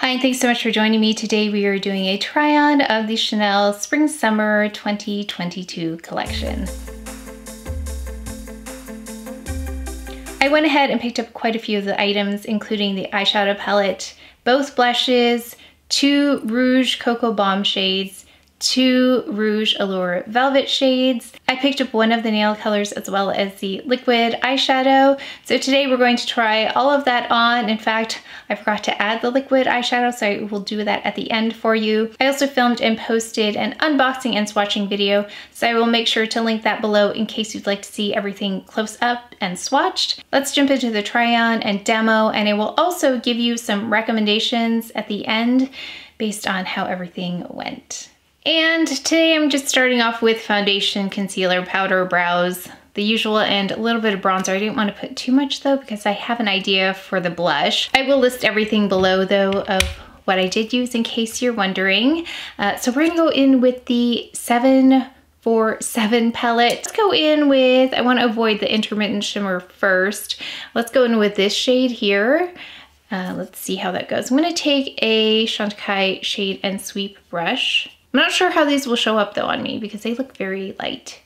Hi, and thanks so much for joining me. Today we are doing a try-on of the Chanel Spring Summer 2022 collection. I went ahead and picked up quite a few of the items, including the eyeshadow palette, both blushes, 2 Rouge Coco Baume shades, 2 Rouge Allure Velvet shades. I picked up one of the nail colors as well as the liquid eyeshadow. So today we're going to try all of that on. In fact, I forgot to add the liquid eyeshadow, so I will do that at the end for you. I also filmed and posted an unboxing and swatching video, so I will make sure to link that below in case you'd like to see everything close up and swatched. Let's jump into the try-on and demo, and I will also give you some recommendations at the end based on how everything went. And today I'm just starting off with foundation, concealer, powder, brows, the usual, and a little bit of bronzer. I didn't want to put too much though because I have an idea for the blush. I will list everything below though of what I did use in case you're wondering. So we're gonna go in with the 747 palette. Let's go in with, I want to avoid the intermittent shimmer first. Let's go in with this shade here. Let's see how that goes. I'm gonna take a Chantecaille Shade and Sweep brush. I'm not sure how these will show up though on me because they look very light.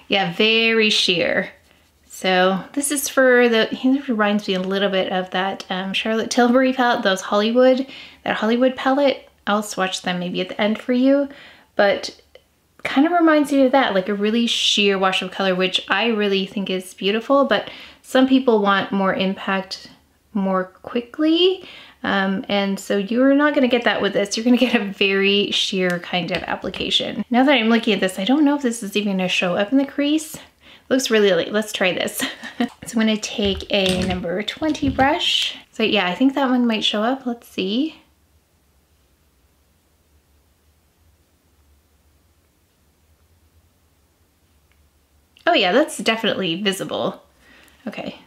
Yeah, very sheer. So this is for the, it reminds me a little bit of that Charlotte Tilbury palette, that Hollywood palette. I'll swatch them maybe at the end for you, but kind of reminds me of that, like a really sheer wash of color, which I really think is beautiful, but some people want more impact more quickly. And so you're not gonna get that with this. You're gonna get a very sheer kind of application. Now that I'm looking at this, I don't know if this is even gonna show up in the crease. It looks really light. Let's try this. So I'm gonna take a number 20 brush. So yeah, I think that one might show up. Let's see. Oh yeah, that's definitely visible. Okay.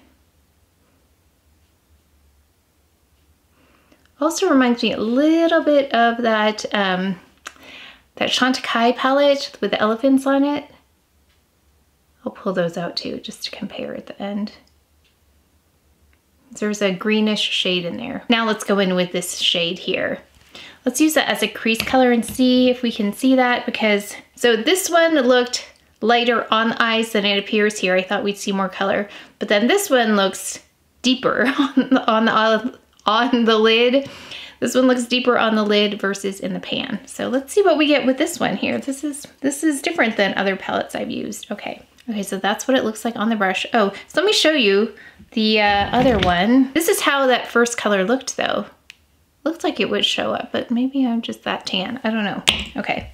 Also reminds me a little bit of that, that Chantecaille palette with the elephants on it. I'll pull those out too, just to compare at the end. There's a greenish shade in there. Now let's go in with this shade here. Let's use that as a crease color and see if we can see that, because, so this one looked lighter on the eyes than it appears here. I thought we'd see more color, but then this one looks deeper on the lid. This one looks deeper on the lid versus in the pan. So let's see what we get with this one here. This is different than other palettes I've used. Okay, so that's what it looks like on the brush. Oh, so let me show you the other one. This is how that first color looked though. Looks like it would show up, but maybe I'm just that tan. I don't know. Okay.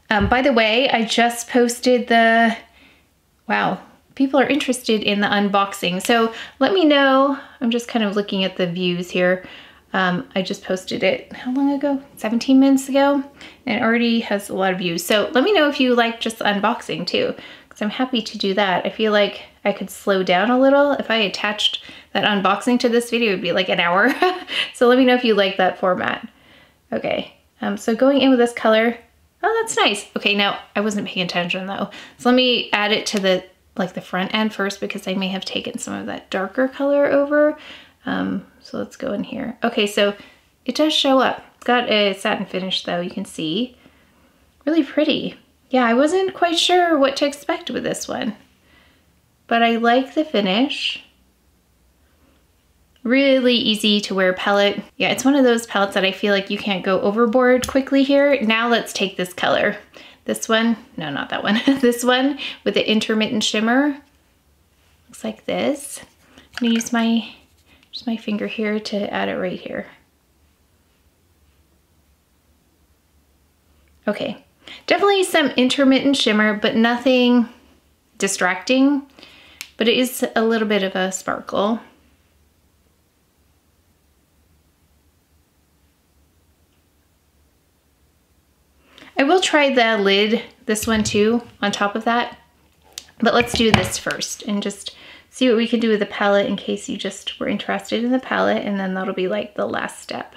By the way, I just posted the, wow, people are interested in the unboxing. So let me know, I'm just kind of looking at the views here. I just posted it, how long ago? 17 minutes ago, and it already has a lot of views. So let me know if you like just the unboxing too, because I'm happy to do that. I feel like I could slow down a little. If I attached that unboxing to this video, it'd be like an hour. So let me know if you like that format. Okay, so going in with this color, oh, that's nice. Okay, now I wasn't paying attention though. So let me add it to the, like the front end first, because I may have taken some of that darker color over. So let's go in here. Okay, so it does show up. It's got a satin finish though, you can see. Really pretty. Yeah, I wasn't quite sure what to expect with this one, but I like the finish. Really easy to wear palette. Yeah, it's one of those palettes that I feel like you can't go overboard quickly here. Now let's take this color. This one, no, not that one. This one with the intermittent shimmer. Looks like this. I'm gonna use just my finger here to add it right here. Okay, definitely some intermittent shimmer, but nothing distracting, but it is a little bit of a sparkle. I will try the lid, this one too, on top of that, but let's do this first and just see what we can do with the palette in case you just were interested in the palette, and then that'll be like the last step.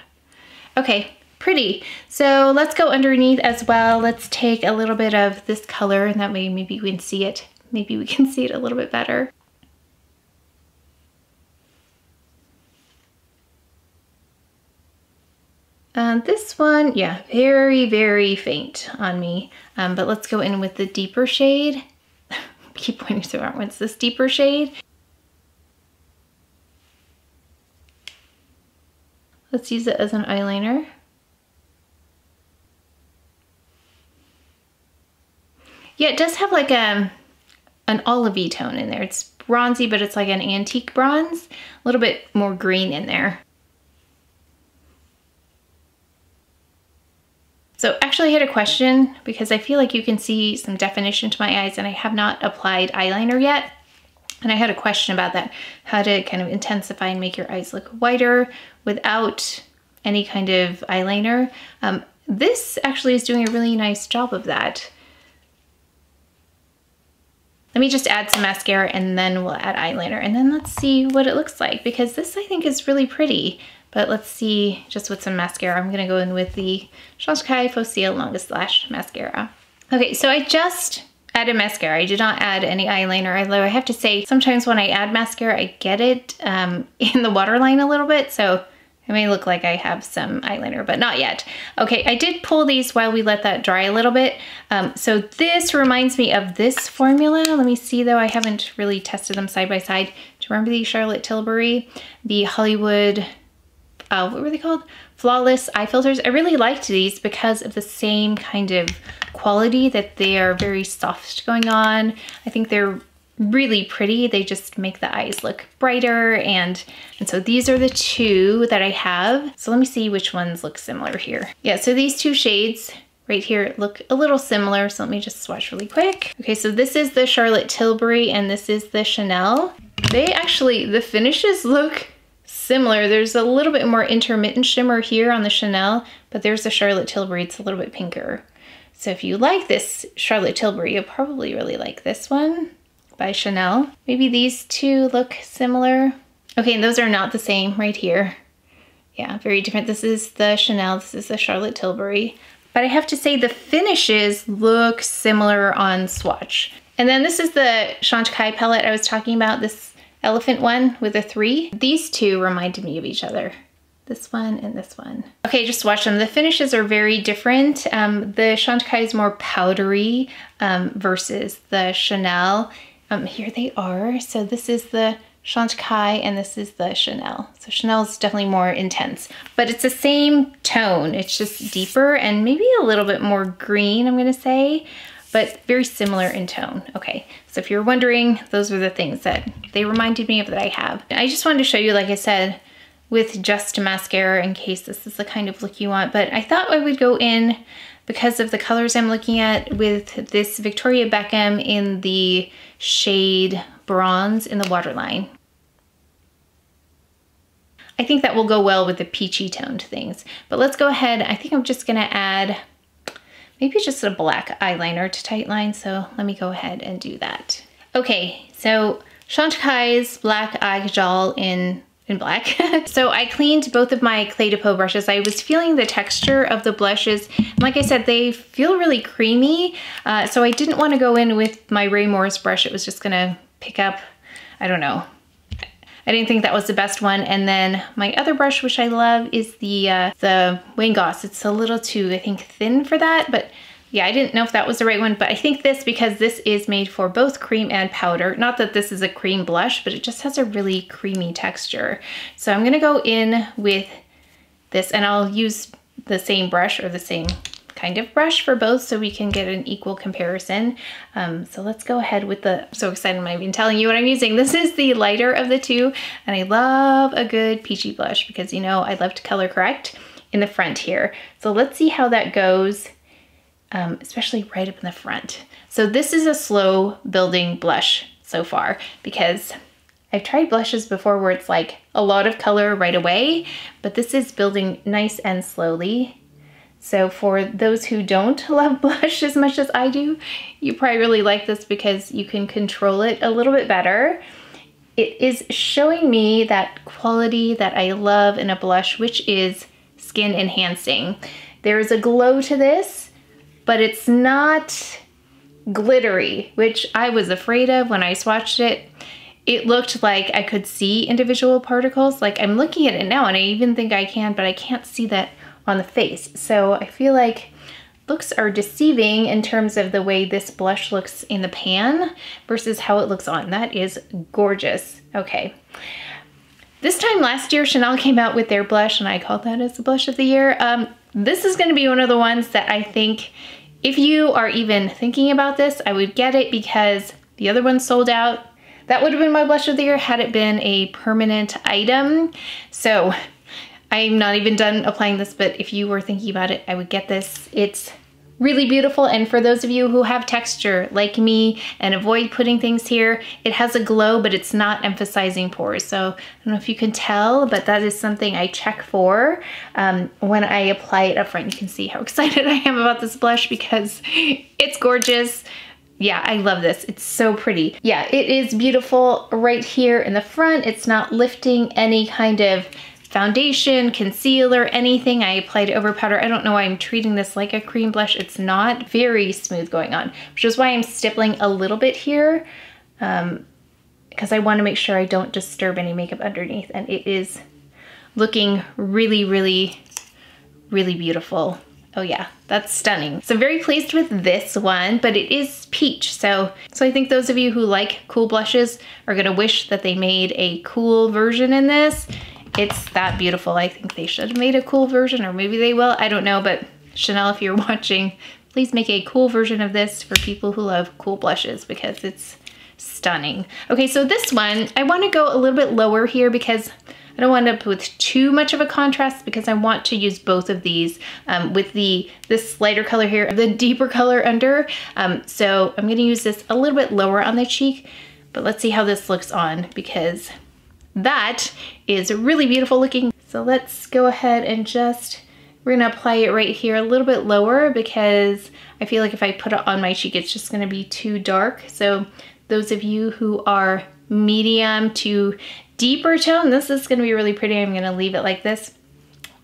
Okay, pretty. So let's go underneath as well. Let's take a little bit of this color, and that way maybe we can see it. Maybe we can see it a little bit better. This one, yeah, very, very faint on me. But let's go in with the deeper shade. Keep pointing to the wrong ones. This deeper shade. Let's use it as an eyeliner. Yeah, it does have like an olivey tone in there. It's bronzy, but it's like an antique bronze. A little bit more green in there. So actually I had a question because I feel like you can see some definition to my eyes and I have not applied eyeliner yet. And I had a question about that, how to kind of intensify and make your eyes look whiter without any kind of eyeliner. This actually is doing a really nice job of that. Let me just add some mascara and then we'll add eyeliner and then let's see what it looks like because this I think is really pretty. But let's see, just with some mascara, I'm gonna go in with the Chantecaille Faux Cils Longest Lash Mascara. Okay, so I just added mascara. I did not add any eyeliner, although I have to say, sometimes when I add mascara, I get it in the waterline a little bit, so it may look like I have some eyeliner, but not yet. Okay, I did pull these while we let that dry a little bit. So this reminds me of this formula. Let me see though, I haven't really tested them side by side. Do you remember the Charlotte Tilbury? The Hollywood, what were they called? Flawless eye filters. I really liked these because of the same kind of quality, that they are very soft going on. I think they're really pretty. They just make the eyes look brighter, and so these are the two that I have. So let me see which ones look similar here. Yeah, so these two shades right here look a little similar, so let me just swatch really quick. Okay, so this is the Charlotte Tilbury and this is the Chanel. They actually, the finishes look similar. There's a little bit more intermittent shimmer here on the Chanel, but there's the Charlotte Tilbury. It's a little bit pinker. So if you like this Charlotte Tilbury, you'll probably really like this one by Chanel. Maybe these two look similar. Okay, and those are not the same right here. Yeah, very different. This is the Chanel, this is the Charlotte Tilbury. But I have to say the finishes look similar on swatch. And then this is the Chantecaille palette I was talking about, this elephant one with a 3. These two reminded me of each other. This one and this one. Okay, just watch them. The finishes are very different. The Chantecaille is more powdery versus the Chanel. Here they are. So this is the Chantecaille and this is the Chanel. So Chanel is definitely more intense, but it's the same tone. It's just deeper and maybe a little bit more green, I'm gonna say, but very similar in tone. Okay, so if you're wondering, those are the things that they reminded me of that I have. I just wanted to show you, like I said, with just mascara in case this is the kind of look you want, but I thought I would go in because of the colors I'm looking at with this Victoria Beckham in the shade Bronze in the waterline. I think that will go well with the peachy toned things, but let's go ahead. I think I'm just gonna add maybe just a black eyeliner to tightline, so let me go ahead and do that. Okay, so Chantecaille's Black Eye Gel in black. So I cleaned both of my Clé de Peau brushes. I was feeling the texture of the blushes. And like I said, they feel really creamy. So I didn't want to go in with my Ray Morris brush. It was just gonna pick up, I don't know. I didn't think that was the best one. And then my other brush, which I love, is the Wayne Goss. It's a little too, I think, thin for that, but yeah, I didn't know if that was the right one, but I think this, because this is made for both cream and powder. Not that this is a cream blush, but it just has a really creamy texture. So I'm gonna go in with this, and I'll use the same brush or the same kind of brush for both so we can get an equal comparison. So let's go ahead with the, I'm so excited I'm not even telling you what I'm using. This is the lighter of the two, and I love a good peachy blush because, you know, I love to color correct in the front here. So let's see how that goes. Especially right up in the front. So this is a slow building blush so far because I've tried blushes before where it's like a lot of color right away, but this is building nice and slowly. So for those who don't love blush as much as I do, you probably really like this because you can control it a little bit better. it is showing me that quality that I love in a blush, which is skin enhancing. There is a glow to this, but it's not glittery, which I was afraid of when I swatched it. It looked like I could see individual particles. Like I'm looking at it now and I even think I can, but I can't see that on the face. So I feel like looks are deceiving in terms of the way this blush looks in the pan versus how it looks on. That is gorgeous. Okay. This time last year, Chanel came out with their blush and I called that as the blush of the year. This is gonna be one of the ones that I think if you are even thinking about this, I would get it because the other one sold out. That would have been my blush of the year had it been a permanent item. So I'm not even done applying this, but if you were thinking about it, I would get this. It's really beautiful, and for those of you who have texture like me and avoid putting things here, it has a glow, but it's not emphasizing pores. So I don't know if you can tell, but that is something I check for when I apply it up front. You can see how excited I am about this blush because it's gorgeous. Yeah, I love this. It's so pretty. Yeah, it is beautiful right here in the front. It's not lifting any kind of foundation, concealer, anything. I applied over powder. I don't know why I'm treating this like a cream blush. It's not. Very smooth going on, which is why I'm stippling a little bit here because I want to make sure I don't disturb any makeup underneath. And it is looking really, really, really beautiful. Oh yeah, that's stunning. So I'm very pleased with this one, but it is peach. So I think those of you who like cool blushes are gonna wish that they made a cool version in this. It's that beautiful. I think they should have made a cool version, or maybe they will, I don't know, but Chanel, if you're watching, please make a cool version of this for people who love cool blushes because it's stunning. Okay, so this one, I wanna go a little bit lower here because I don't want to end up with too much of a contrast because I want to use both of these with this lighter color here, the deeper color under. So I'm gonna use this a little bit lower on the cheek, but let's see how this looks on because that is really beautiful looking. So let's go ahead and we're gonna apply it right here a little bit lower because I feel like if I put it on my cheek, it's just gonna be too dark. So those of you who are medium to deeper tone, this is gonna be really pretty. I'm gonna leave it like this.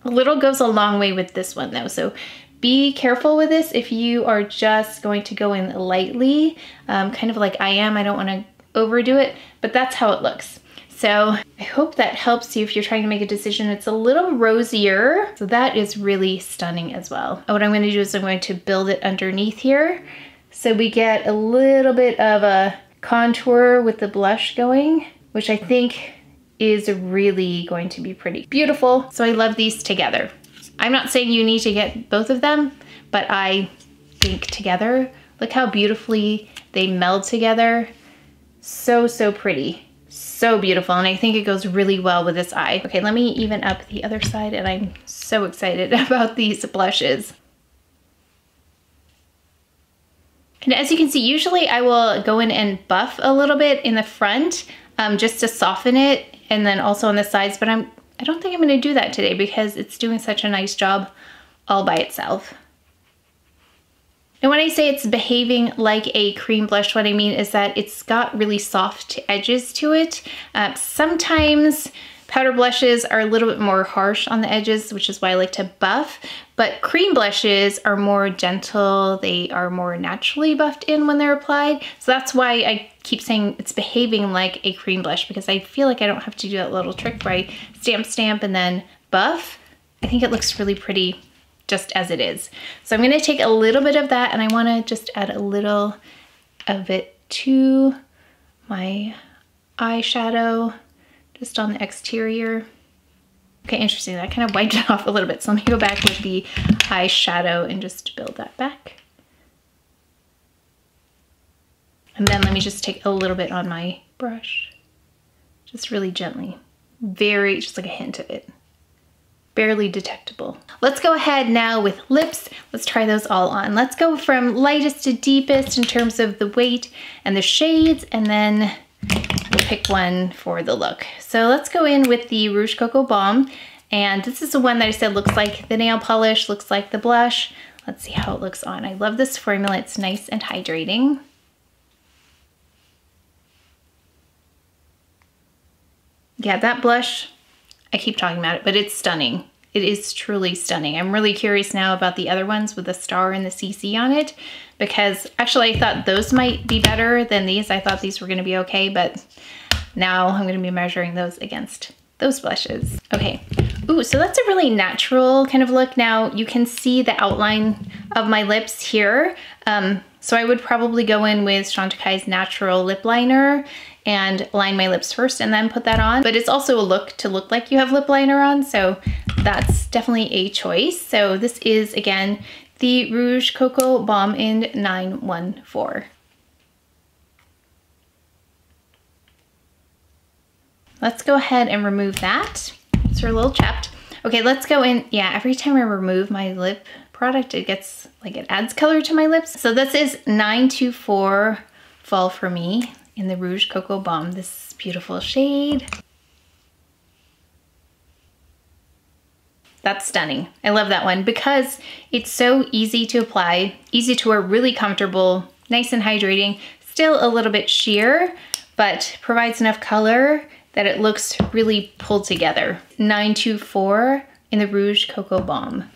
A little goes a long way with this one though. So be careful with this if you are just going to go in lightly, kind of like I am. I don't wanna overdo it, but that's how it looks. So I hope that helps you if you're trying to make a decision. It's a little rosier, so that is really stunning as well. What I'm gonna do is I'm going to build it underneath here. So we get a little bit of a contour with the blush going, which I think is really going to be pretty beautiful. So I love these together. I'm not saying you need to get both of them, but I think together, look how beautifully they meld together. So, so pretty. So beautiful, and I think it goes really well with this eye. Okay, let me even up the other side, and I'm so excited about these blushes. And as you can see, usually I will go in and buff a little bit in the front just to soften it, and then also on the sides, but I don't think I'm gonna do that today because it's doing such a nice job all by itself. And when I say it's behaving like a cream blush, what I mean is that it's got really soft edges to it. Sometimes powder blushes are a little bit more harsh on the edges, which is why I like to buff, but cream blushes are more gentle. They are more naturally buffed in when they're applied. So that's why I keep saying it's behaving like a cream blush because I feel like I don't have to do that little trick where I stamp and then buff. I think it looks really pretty just as it is. So I'm gonna take a little bit of that and I wanna just add a little of it to my eyeshadow, just on the exterior. Okay, interesting, that kind of wiped it off a little bit. So let me go back with the eyeshadow and just build that back. And then let me just take a little bit on my brush, just really gently, just like a hint of it. Barely detectable. Let's go ahead now with lips. Let's try those all on. Let's go from lightest to deepest in terms of the weight and the shades, and then we'll pick one for the look. So let's go in with the Rouge Coco Baume, and this is the one that I said looks like the nail polish, looks like the blush. Let's see how it looks on. I love this formula. It's nice and hydrating. yeah, that blush, I keep talking about it, but it's stunning. It is truly stunning. I'm really curious now about the other ones with the star and the CC on it, because actually I thought those might be better than these. I thought these were gonna be okay, but now I'm gonna be measuring those against those blushes. Okay, ooh, so that's a really natural kind of look. Now you can see the outline of my lips here. So I would probably go in with Chantecaille's natural lip liner and line my lips first and then put that on. But it's also a look to look like you have lip liner on, so that's definitely a choice. So this is, again, the Rouge Coco Baume in 914. Let's go ahead and remove that. So we're a little chapped. Okay, let's go in. Yeah, every time I remove my lip product, it gets, like, it adds color to my lips. So this is 924 Fall for Me in the Rouge Coco Baume, this beautiful shade. That's stunning. I love that one because it's so easy to apply, easy to wear, really comfortable, nice and hydrating, still a little bit sheer, but provides enough color that it looks really pulled together. 924 in the Rouge Coco Baume.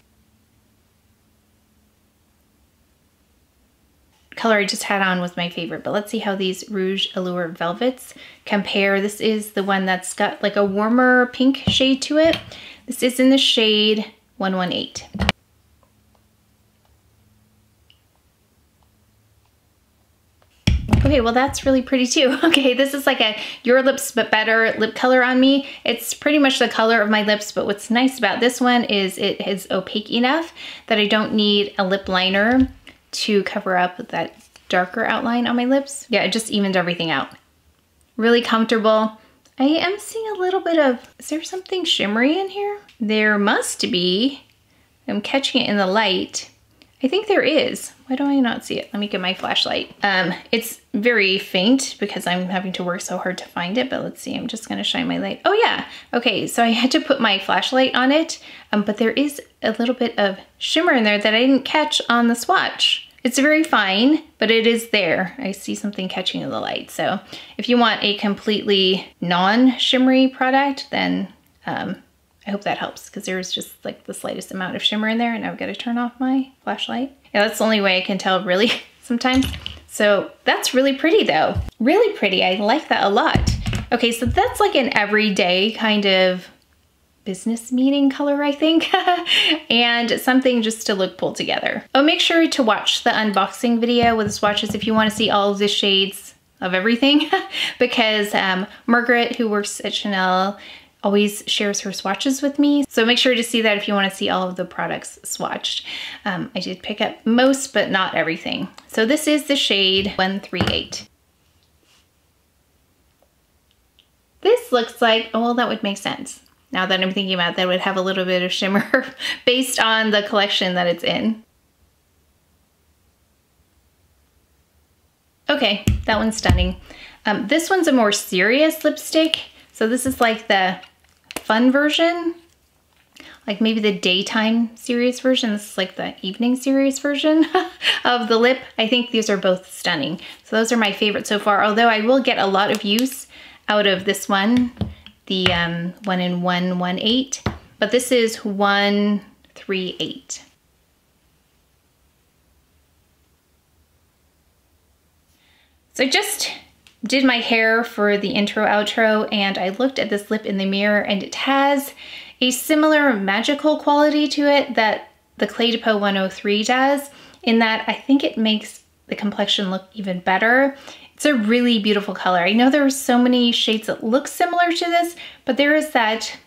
Color I just had on was my favorite, but let's see how these Rouge Allure Velvets compare. This is the one that's got like a warmer pink shade to it. This is in the shade 118. Okay, well that's really pretty too. Okay, this is like a Your Lips But Better lip color on me. It's pretty much the color of my lips, but what's nice about this one is it is opaque enough that I don't need a lip liner to cover up that darker outline on my lips. Yeah, it just evened everything out. Really comfortable. I am seeing a little bit of, is there something shimmery in here? There must be. I'm catching it in the light. I think there is. Why do I not see it? Let me get my flashlight. It's very faint because I'm having to work so hard to find it, but let's see, I'm just gonna shine my light. Oh yeah, okay, so I had to put my flashlight on it, but there is a little bit of shimmer in there that I didn't catch on the swatch. It's very fine, but it is there. I see something catching in the light. So if you want a completely non-shimmery product, then I hope that helps because there's just like the slightest amount of shimmer in there, and I've got to turn off my flashlight. Yeah, that's the only way I can tell really sometimes. So that's really pretty though. Really pretty, I like that a lot. Okay, so that's like an everyday kind of business meeting color, I think, and something just to look pulled together. Oh, make sure to watch the unboxing video with the swatches if you want to see all of the shades of everything, because Margaret, who works at Chanel, always shares her swatches with me. So make sure to see that if you want to see all of the products swatched. I did pick up most, but not everything. So this is the shade 138. This looks like, oh, well, that would make sense. Now that I'm thinking about it, that would have a little bit of shimmer based on the collection that it's in. Okay, that one's stunning. This one's a more serious lipstick. So this is like the fun version, like maybe the daytime serious version. This is like the evening serious version of the lip. I think these are both stunning. So those are my favorites so far, although I will get a lot of use out of this one, the one in 118, but this is 138. So I just did my hair for the intro outro, and I looked at this lip in the mirror, and it has a similar magical quality to it that the Clé de Peau 103 does, in that I think it makes the complexion look even better. It's a really beautiful color. I know there are so many shades that look similar to this, but there is that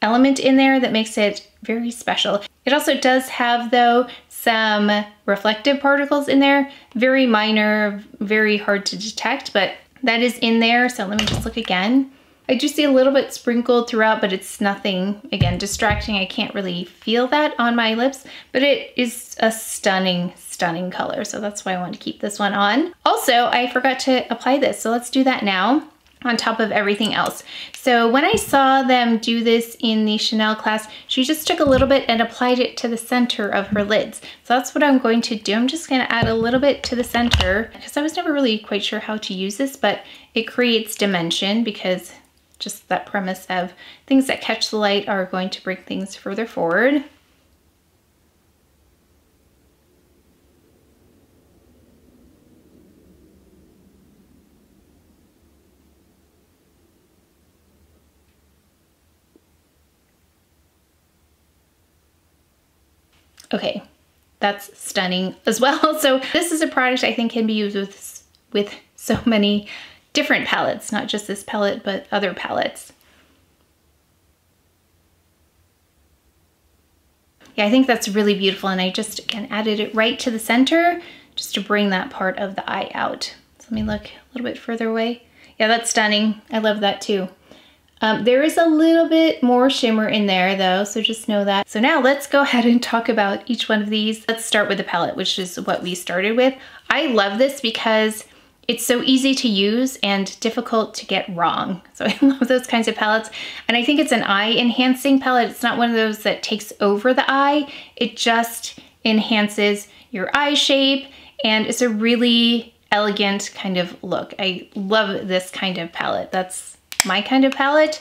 element in there that makes it very special. It also does have, though, some reflective particles in there. Very minor, very hard to detect, but that is in there. So let me just look again. I do see a little bit sprinkled throughout, but it's nothing, again, distracting. I can't really feel that on my lips, but it is a stunning, stunning color. So that's why I want to keep this one on. Also, I forgot to apply this, so let's do that now on top of everything else. So when I saw them do this in the Chanel class, she just took a little bit and applied it to the center of her lids. So that's what I'm going to do. I'm just gonna add a little bit to the center because I was never really quite sure how to use this, but it creates dimension because just that premise of things that catch the light are going to bring things further forward. Okay, that's stunning as well. So this is a product I think can be used with so many different palettes, not just this palette, but other palettes. Yeah, I think that's really beautiful. And I just, again, added it right to the center just to bring that part of the eye out. So let me look a little bit further away. Yeah, that's stunning. I love that too. There is a little bit more shimmer in there though, so just know that. So now let's go ahead and talk about each one of these. Let's start with the palette, which is what we started with. I love this because it's so easy to use and difficult to get wrong. So I love those kinds of palettes. And I think it's an eye enhancing palette. It's not one of those that takes over the eye. It just enhances your eye shape, and it's a really elegant kind of look. I love this kind of palette. That's my kind of palette.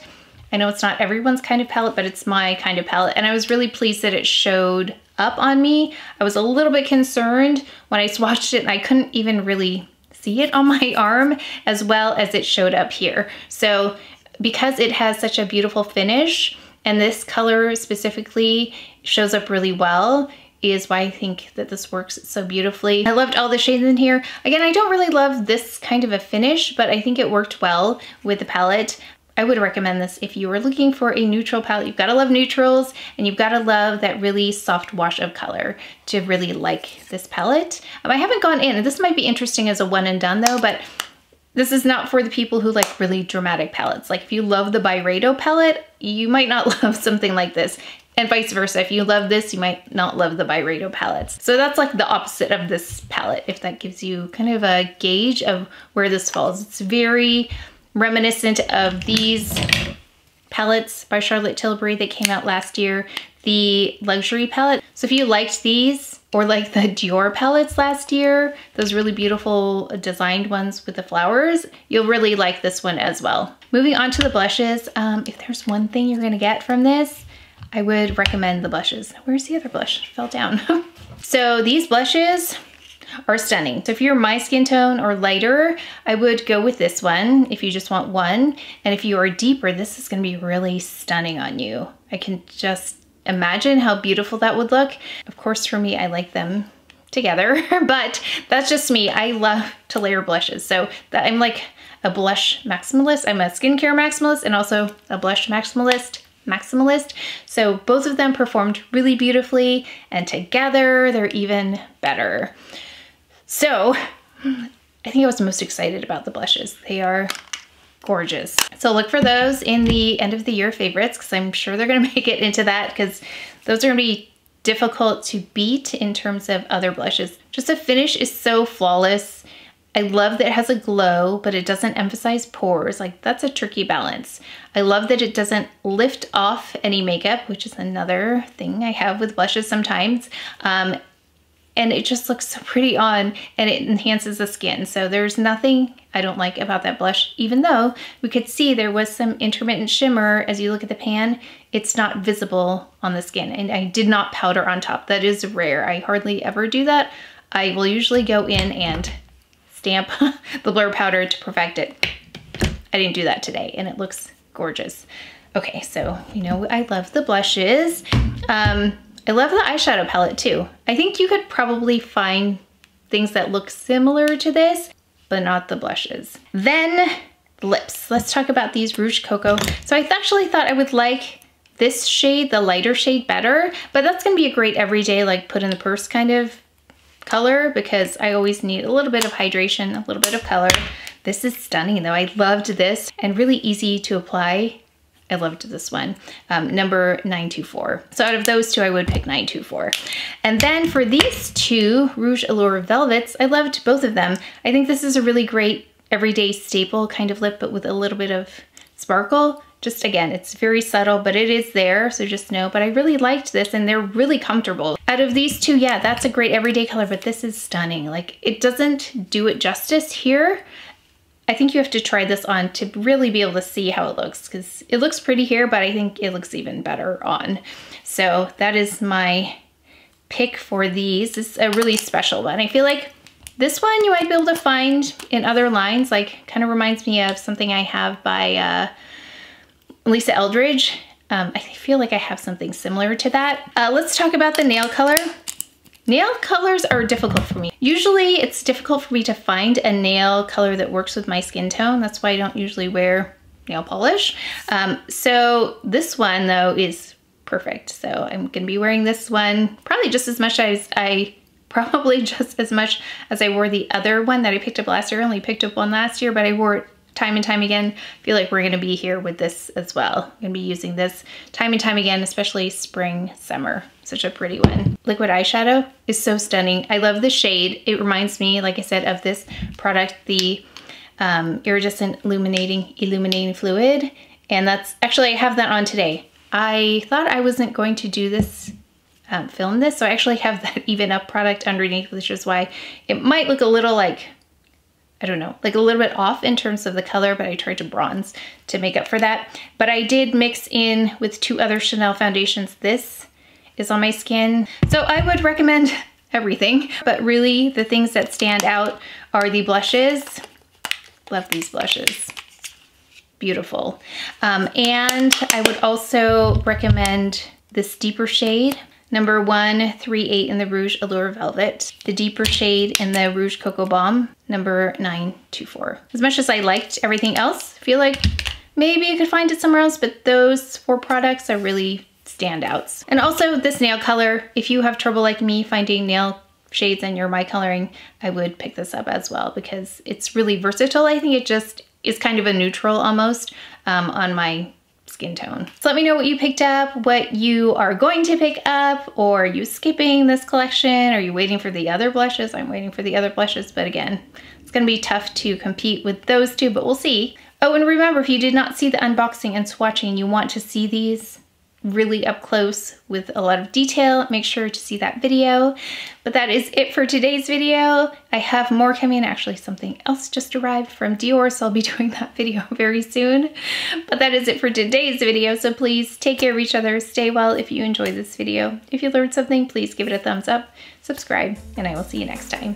I know it's not everyone's kind of palette, but it's my kind of palette. And I was really pleased that it showed up on me. I was a little bit concerned when I swatched it and I couldn't even really see it on my arm as well as it showed up here. So because it has such a beautiful finish and this color specifically shows up really well, is why I think that this works so beautifully. I loved all the shades in here. Again, I don't really love this kind of a finish, but I think it worked well with the palette. I would recommend this if you were looking for a neutral palette. You've gotta love neutrals and you've gotta love that really soft wash of color to really like this palette. I haven't gone in, and this might be interesting as a one and done though, but this is not for the people who like really dramatic palettes. Like if you love the Byredo palette, you might not love something like this. And vice versa, if you love this, you might not love the Byredo palettes. So that's like the opposite of this palette, if that gives you kind of a gauge of where this falls. It's very reminiscent of these palettes by Charlotte Tilbury that came out last year, the luxury palette. So if you liked these, or like the Dior palettes last year, those really beautiful designed ones with the flowers, you'll really like this one as well. Moving on to the blushes, if there's one thing you're gonna get from this, I would recommend the blushes. Where's the other blush? It fell down. So these blushes are stunning. So if you're my skin tone or lighter, I would go with this one if you just want one. And if you are deeper, this is gonna be really stunning on you. I can just imagine how beautiful that would look. Of course, for me, I like them together, but that's just me. I love to layer blushes. So that I'm like a blush maximalist. I'm a skincare maximalist and also a blush maximalist. So both of them performed really beautifully, and together they're even better. So I think I was most excited about the blushes. They are gorgeous. So look for those in the end of the year favorites, because I'm sure they're gonna make it into that, because those are gonna be difficult to beat in terms of other blushes. Just the finish is so flawless. I love that it has a glow, but it doesn't emphasize pores. Like, that's a tricky balance. I love that it doesn't lift off any makeup, which is another thing I have with blushes sometimes. And it just looks so pretty on, and it enhances the skin. So there's nothing I don't like about that blush, even though we could see there was some intermittent shimmer as you look at the pan. It's not visible on the skin, and I did not powder on top. That is rare. I hardly ever do that. I will usually go in and stamp the blur powder to perfect it. I didn't do that today, and it looks gorgeous. Okay, so you know I love the blushes. I love the eyeshadow palette too. I think you could probably find things that look similar to this, but not the blushes. Then the lips. Let's talk about these Rouge Coco. So I actually thought I would like this shade, the lighter shade, better, but that's gonna be a great everyday, like put in the purse kind of color, because I always need a little bit of hydration, a little bit of color. This is stunning though. I loved this, and really easy to apply. I loved this one, number 924. So out of those two, I would pick 924. And then for these two Rouge Allure Velvets, I loved both of them. I think this is a really great everyday staple kind of lip, but with a little bit of sparkle. Just again, it's very subtle, but it is there, so just know. But I really liked this, and they're really comfortable. Out of these two, yeah, that's a great everyday color, but this is stunning. Like, it doesn't do it justice here. I think you have to try this on to really be able to see how it looks, because it looks pretty here, but I think it looks even better on. So that is my pick for these. This is a really special one. I feel like this one you might be able to find in other lines, like kind of reminds me of something I have by Lisa Eldridge. I feel like I have something similar to that. Let's talk about the nail color. Nail colors are difficult for me. Usually it's difficult for me to find a nail color that works with my skin tone. That's why I don't usually wear nail polish. So this one though is perfect. So I'm gonna be wearing this one probably just as much as I wore the other one that I picked up last year. I only picked up one last year, but I wore it time and time again. I feel like we're gonna be here with this as well. I'm gonna be using this time and time again, especially spring, summer. Such a pretty one. Liquid eyeshadow is so stunning. I love the shade. It reminds me, like I said, of this product, the Iridescent Illuminating Fluid. And that's, actually I have that on today. I thought I wasn't going to do this, film this, so I actually have that Even Up product underneath, which is why it might look a little like, I don't know, like a little bit off in terms of the color, but I tried to bronze to make up for that. But I did mix in with 2 other Chanel foundations. This is on my skin. So I would recommend everything, but really the things that stand out are the blushes. Love these blushes. Beautiful. And I would also recommend this deeper shade. Number 138 in the Rouge Allure Velvet, the deeper shade in the Rouge Coco Baume, number 924. As much as I liked everything else, I feel like maybe you could find it somewhere else, but those 4 products are really standouts. And also this nail color, if you have trouble like me finding nail shades and you're my coloring, I would pick this up as well because it's really versatile. I think it just is kind of a neutral almost on my skin tone. So let me know what you picked up, what you are going to pick up, or are you skipping this collection? Are you waiting for the other blushes? I'm waiting for the other blushes, but again, it's gonna be tough to compete with those 2, but we'll see. Oh, and remember, if you did not see the unboxing and swatching and you want to see these really up close with a lot of detail, make sure to see that video. But that is it for today's video. I have more coming, actually something else just arrived from Dior, so I'll be doing that video very soon. But that is it for today's video, so please take care of each other, stay well if you enjoyed this video. If you learned something, please give it a thumbs up, subscribe, and I will see you next time.